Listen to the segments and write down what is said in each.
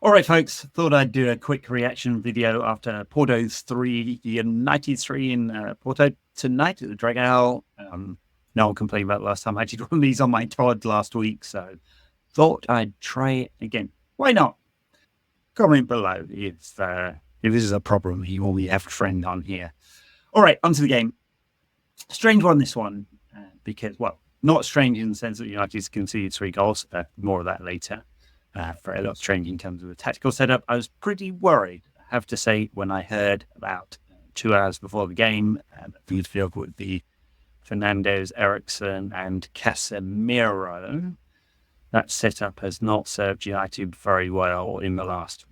All right, folks, thought I'd do a quick reaction video after Porto's 3, United 3 in Porto tonight at the Dragão. No one complained about the last time I did one of these on my Todd last week, so thought I'd try it again. Why not? Comment below if this is a problem you want me to have a friend on here. All right, onto the game. Strange one, this one, because, well, not strange in the sense that United's conceded 3 goals. More of that later. Very lot strange in terms of the tactical setup. I was pretty worried, I have to say, when I heard about 2 hours before the game that the midfield would be Fernandes, Eriksen, and Casemiro. That setup has not served United very well in the last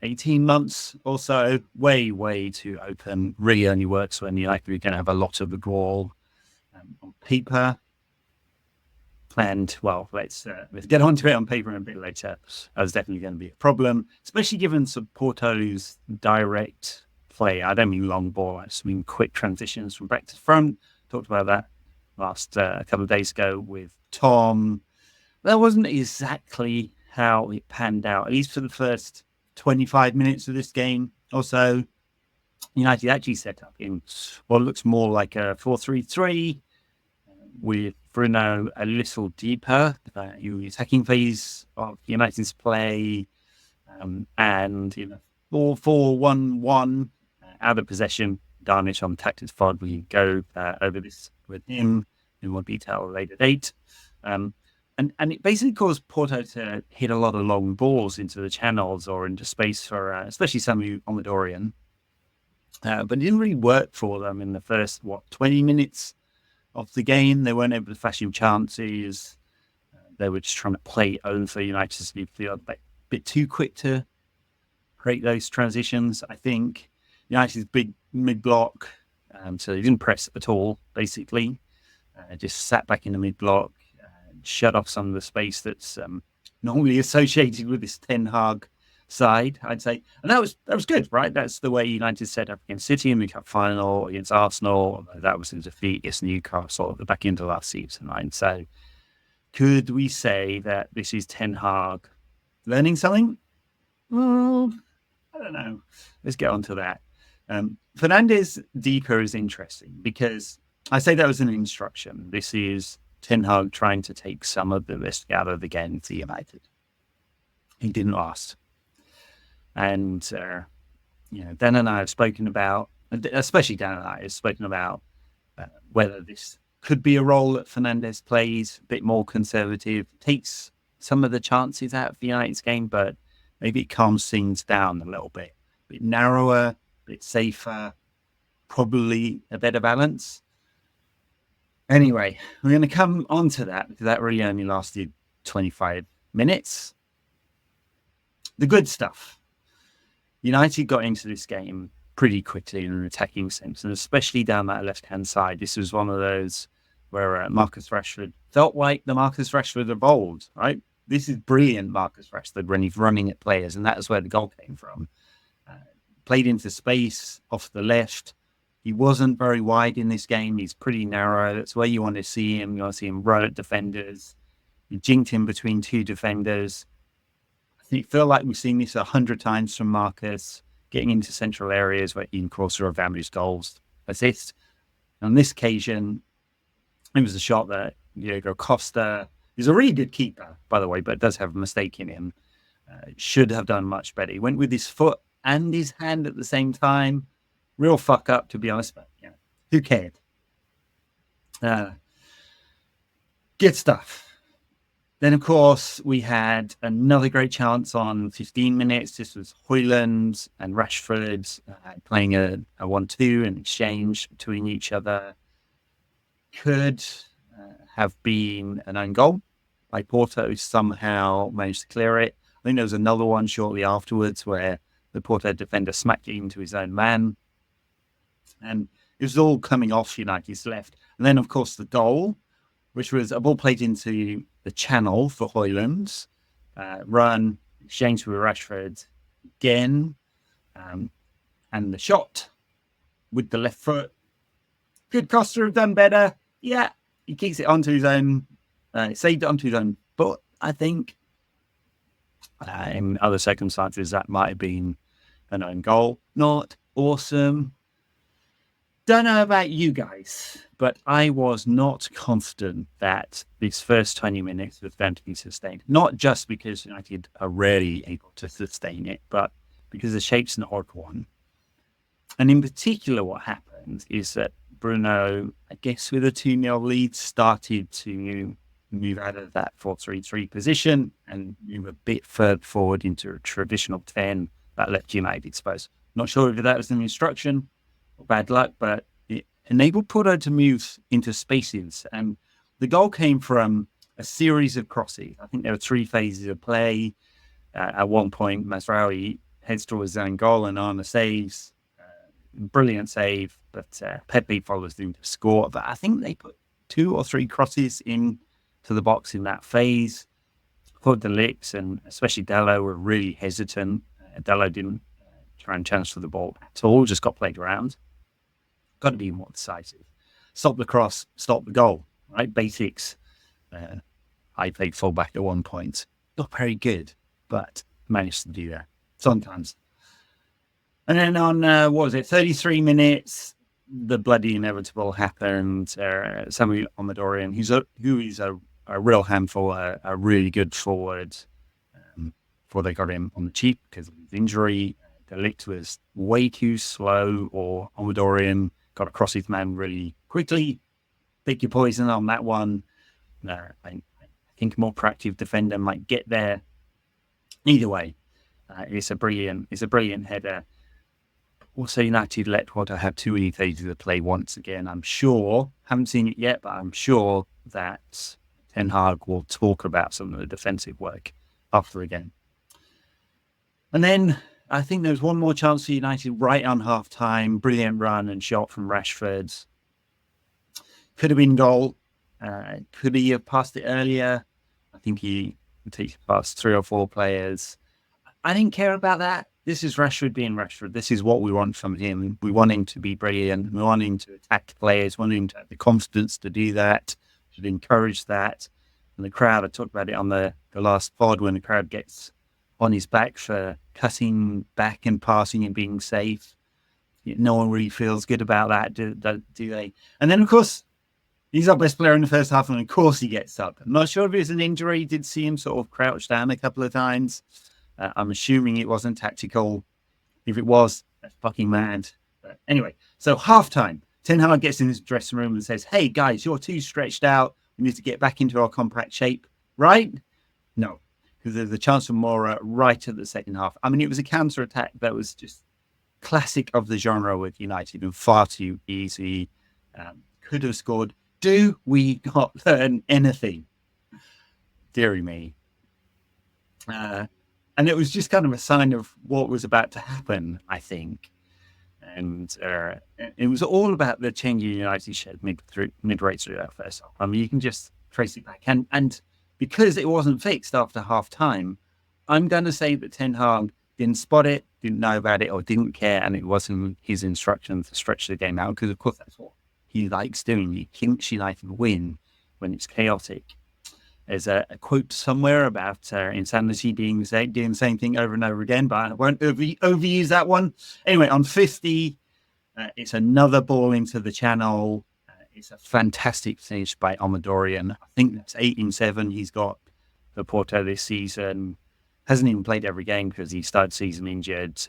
18 months or so. Way too open. Really only works when United are going to have a lot of the ball on paper. And, well, let's get onto it on paper a bit later. That's definitely going to be a problem, especially given Porto's direct play. I don't mean long ball, I just mean quick transitions from back to front. Talked about that last a couple of days ago with Tom. That wasn't exactly how it panned out, at least for the first 25 minutes of this game or so. United actually set up in what looks more like a 4-3-3 with Bruno a little deeper, the attacking phase of United's play, and 4-4-1-1 out of possession. Darnish on tactics pod. We go over this with him in more detail at a later date. And it basically caused Porto to hit a lot of long balls into the channels or into space for especially Samu Omidorian. But it didn't really work for them in the first 20 minutes of the game. They weren't able to fashion chances. They were just trying to play own for United's midfield, a bit too quick to create those transitions. I think United's big mid-block, so they didn't press at all, basically. Just sat back in the mid-block, shut off some of the space that's normally associated with this Ten Hag side, I'd say. And that was good, right? That's the way United set up against City in the Cup final, against Arsenal. That was a defeat against Newcastle at the back end of last season, right? So could we say that this is Ten Hag learning something? Well, I don't know. Let's get on to that. Fernandes deeper is interesting because I say that was an instruction. This is Ten Hag trying to take some of the risk out of the game for United. He didn't last. And, Dan and I have spoken about, especially Dan and I have spoken about whether this could be a role that Fernandes plays, a bit more conservative, takes some of the chances out of the United's game, but maybe it calms things down a little bit. A bit narrower, a bit safer, probably a better balance. Anyway, we're going to come on to that because that really only lasted 25 minutes. The good stuff. United got into this game pretty quickly in an attacking sense, and especially down that left-hand side. This was one of those where Marcus Rashford felt like the Marcus Rashford of old, right? This is brilliant Marcus Rashford when he's running at players, and that is where the goal came from. Played into space off the left. He wasn't very wide in this game. He's pretty narrow. That's where you want to see him. You want to see him run at defenders. You jinked him between 2 defenders. I feel like we've seen this 100 times from Marcus, getting into central areas where Ian Crosser of Vamu's goals assist. On this occasion, it was a shot that Diego Costa is a really good keeper, by the way, but does have a mistake in him. Should have done much better. He went with his foot and his hand at the same time. Real fuck up, to be honest, but who cared? Good stuff. Then, of course, we had another great chance on 15 minutes. This was Højlund and Rashford playing a 1-2 in exchange between each other. Could have been an own goal by Porto. Somehow managed to clear it. I think there was another one shortly afterwards where the Porto defender smacked it into his own man. And it was all coming off United's left. And then, of course, the goal, which was a ball played into the channel for Højlund, run, exchange with Rashford again, and the shot with the left foot. Could Costa have done better? Yeah, he keeps it onto his own, saved it onto his own foot, I think. In other circumstances, that might have been an own goal. Not awesome. Don't know about you guys, but I was not confident that this first 20 minutes was going to be sustained. Not just because United are rarely able to sustain it, but because the shape's an odd one. And in particular, what happened is that Bruno, I guess with a 2-0 lead, started to move out of that 4-3-3 position and move a bit further forward into a traditional 10 that left United exposed. Not sure if that was an instruction or bad luck, but it enabled Porto to move into spaces. And the goal came from a series of crosses. I think there were 3 phases of play. At one point, Mazraoui heads towards his own goal and Arna saves. Brilliant save, but Pepe follows through to score. But I think they put 2 or 3 crosses into the box in that phase. Thought the Licks and especially Dello were really hesitant. Dello didn't try and transfer the ball at all, just got played around. Got to be more decisive. Stop the cross, stop the goal, right? Basics. I played fullback at one point. Not very good, but managed to do that sometimes. And then on, 33 minutes, the bloody inevitable happened. Samu Omidorian, who is a real handful, a really good forward, before they got him on the cheap because of his injury. De Ligt was way too slow, or Omidorian got across his man really quickly. Pick your poison on that one. I think a more proactive defender might get there. Either way, it's a brilliant header. Also, United let Porto have 2 early phases of play once again. I'm sure, haven't seen it yet, but I'm sure that Ten Hag will talk about some of the defensive work after the game. And then I think there was one more chance for United right on half-time. Brilliant run and shot from Rashford. Could have been goal. Could he have passed it earlier? I think he takes past 3 or 4 players. I didn't care about that. This is Rashford being Rashford. This is what we want from him. We want him to be brilliant. We want him to attack players. We want him to have the confidence to do that. We should encourage that. And the crowd, I talked about it on the last pod, when the crowd gets on his back for cutting back and passing and being safe. No one really feels good about that, do they? And then, of course, he's our best player in the first half, and of course he gets up. I'm not sure if it was an injury. Did see him sort of crouch down a couple of times. I'm assuming it wasn't tactical. If it was, that's fucking mad. But anyway, so halftime, Ten Hag gets in his dressing room and says, "Hey guys, you're too stretched out. We need to get back into our compact shape." Right? No, because there's a chance for more right at the second half. I mean, it was a counter-attack that was just classic of the genre with United and far too easy. Could have scored. Do we not learn anything? Deary me. And it was just kind of a sign of what was about to happen, I think. And it was all about the change in United shed midway through that first half. I mean, you can just trace it back. And because it wasn't fixed after half time, I'm going to say that Ten Hag didn't spot it, didn't know about it, or didn't care. And it wasn't his instruction to stretch the game out, because, of course, that's what he likes doing. He thinks United win when it's chaotic. There's a quote somewhere about insanity doing the same thing over and over again, but I won't overuse that one. Anyway, on 50, it's another ball into the channel. It's a fantastic finish by Omidorian. I think that's 8 in 7 he's got for Porto this season. Hasn't even played every game because he started season injured.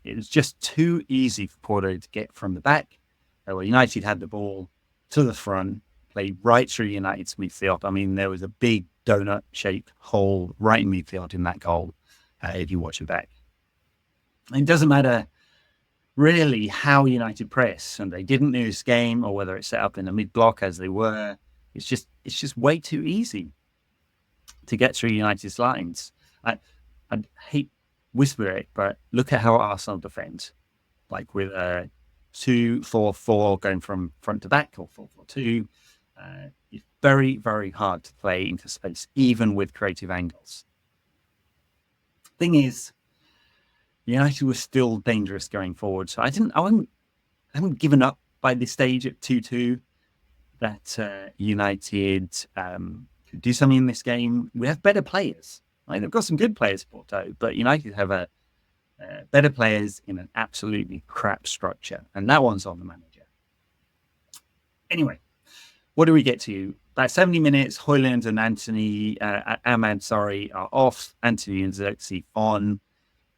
It was just too easy for Porto to get from the back. Well, United had the ball to the front, played right through United's midfield. I mean, there was a big donut-shaped hole right in midfield in that goal, if you watch it back. It doesn't matter really how United press, and they didn't lose game, or whether it's set up in the mid-block as they were. It's just way too easy to get through United's lines. I hate whisper it, but look at how Arsenal defend, like with 2-4-4 going from front to back, or 4-4-2. It's very, very hard to play into space, even with creative angles. Thing is, United was still dangerous going forward. So I haven't given up by this stage at 2-2 that United could do something in this game. We have better players. Like, they've got some good players, Porto, but United have better players in an absolutely crap structure, and that one's on the manager. Anyway, what do we get to? About 70 minutes, Højlund and Ahmad, are off. Anthony and Xerxes on.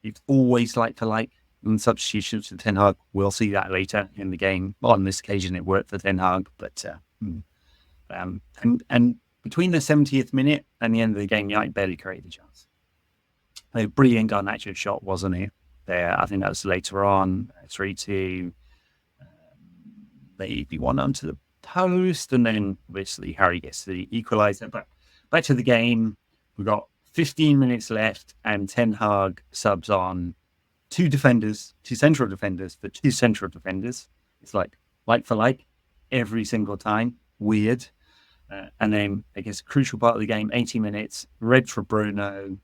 It's always like for like in substitutions for Ten Hag. We'll see that later in the game. On this occasion, it worked for Ten Hag, but and between the 70th minute and the end of the game, United barely created a chance. A brilliant Garnacho shot, wasn't it? There, I think that was later on, 3-2. They one onto the post, and then obviously Harry gets the equaliser. But back to the game, we've got 15 minutes left, and Ten Hag subs on two central defenders for two central defenders. It's like for like every single time. Weird. And then I guess a crucial part of the game, 80 minutes, red for Bruno,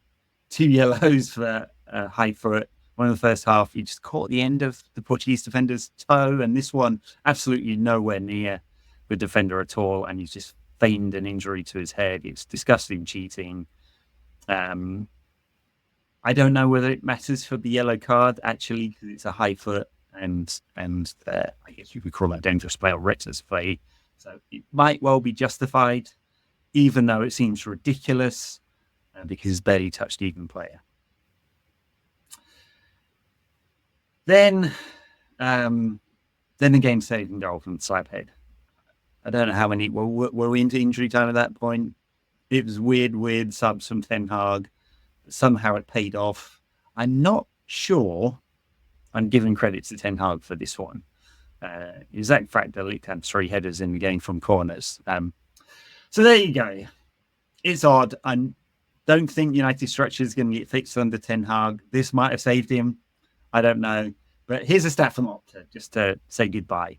2 yellows for high foot. One in the first half, he just caught the end of the Portuguese defender's toe, and this one absolutely nowhere near the defender at all, and he's just feigned an injury to his head. It's disgusting cheating. I don't know whether it matters for the yellow card, actually, because it's a high foot, and I guess you could call that dangerous play or reckless play. So it might well be justified, even though it seems ridiculous, because he's barely touched even player. Then the game saving goal from Slabhead. I don't know how many were we into injury time at that point. It was weird subs from Ten Hag. Somehow it paid off. I'm not sure I'm giving credit to Ten Hag for this one. Exact fact that Ligt had 3 headers in the game from corners. So there you go. It's odd. I don't think United structure is going to get fixed under Ten Hag. This might have saved him. I don't know. But here's a stat from Opta, just to say goodbye.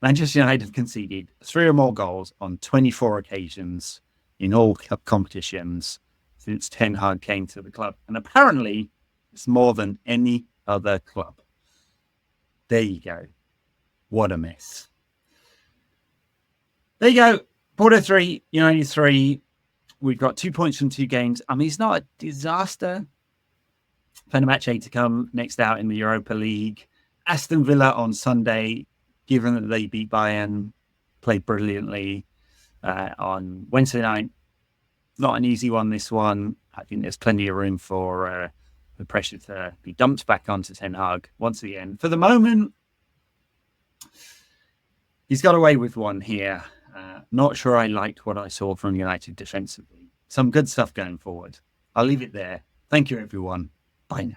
Manchester United have conceded 3 or more goals on 24 occasions in all cup competitions since Ten Hag came to the club. And apparently, it's more than any other club. There you go. What a mess. There you go. Porto 3, United 3. We've got 2 points from 2 games. I mean, it's not a disaster. Fenerbahce to come next out in the Europa League. Aston Villa on Sunday, given that they beat Bayern, played brilliantly on Wednesday night. Not an easy one, this one. I think there's plenty of room for the pressure to be dumped back onto Ten Hag once again. For the moment, he's got away with one here. Not sure I liked what I saw from United defensively. Some good stuff going forward. I'll leave it there. Thank you, everyone. Bye now.